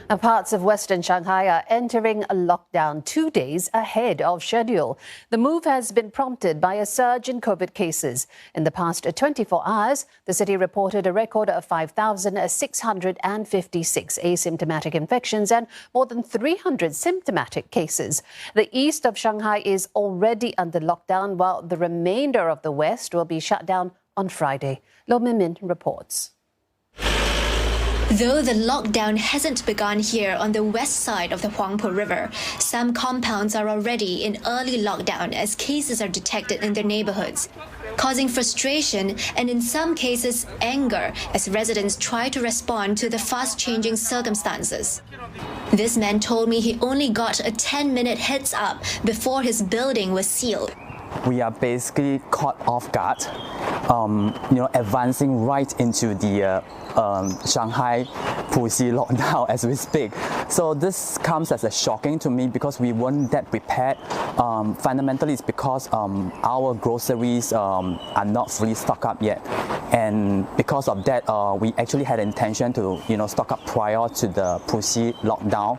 Now, parts of Western Shanghai are entering a lockdown 2 days ahead of schedule. The move has been prompted by a surge in COVID cases. In the past 24 hours, the city reported a record of 5,656 asymptomatic infections and more than 300 symptomatic cases. The east of Shanghai is already under lockdown, while the remainder of the west will be shut down on Friday. Lo Min reports. Though the lockdown hasn't begun here on the west side of the Huangpu River, some compounds are already in early lockdown as cases are detected in their neighborhoods, causing frustration and in some cases anger as residents try to respond to the fast-changing circumstances. This man told me he only got a 10-minute heads up before his building was sealed. We are basically caught off guard, advancing right into the Shanghai Puxi lockdown as we speak. So this comes as a shocking to me because we weren't that prepared. Fundamentally, it's because our groceries are not fully stocked up yet. And because of that, we actually had intention to stock up prior to the Puxi lockdown.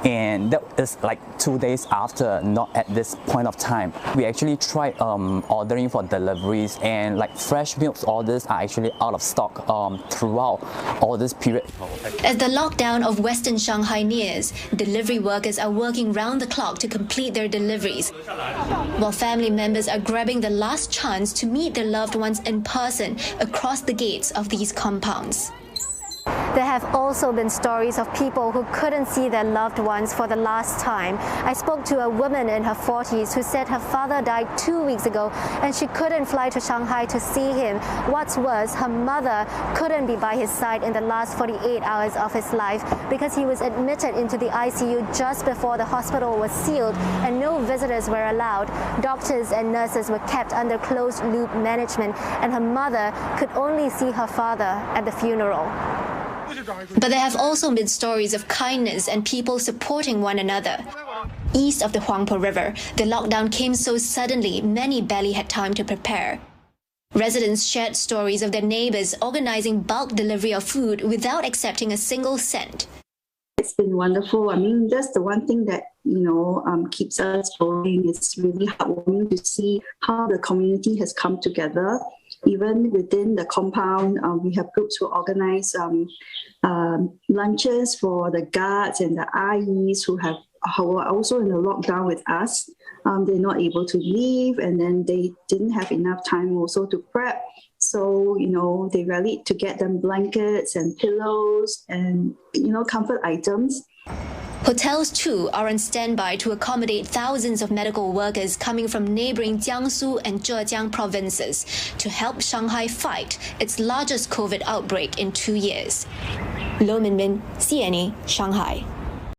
And that is like 2 days after, not at this point of time. We actually tried ordering for deliveries, and like fresh milks orders are actually out of stock throughout all this period. As the lockdown of Western Shanghai nears, delivery workers are working round the clock to complete their deliveries, while family members are grabbing the last chance to meet their loved ones in person across the gates of these compounds. There have also been stories of people who couldn't see their loved ones for the last time. I spoke to a woman in her 40s who said her father died 2 weeks ago and she couldn't fly to Shanghai to see him. What's worse, her mother couldn't be by his side in the last 48 hours of his life because he was admitted into the ICU just before the hospital was sealed and no visitors were allowed. Doctors and nurses were kept under closed-loop management and her mother could only see her father at the funeral. But there have also been stories of kindness and people supporting one another. East of the Huangpu River, the lockdown came so suddenly, many barely had time to prepare. Residents shared stories of their neighbors organizing bulk delivery of food without accepting a single cent. It's been wonderful. I mean, that's the one thing that, keeps us going. It's really heartwarming to see how the community has come together. Even within the compound, we have groups who organize lunches for the guards and the IEs who are also in the lockdown with us. They're not able to leave, and then they didn't have enough time also to prep. So, they rallied to get them blankets and pillows and, comfort items. Hotels, too, are on standby to accommodate thousands of medical workers coming from neighboring Jiangsu and Zhejiang provinces to help Shanghai fight its largest COVID outbreak in 2 years. Lo Min, CNA, Shanghai.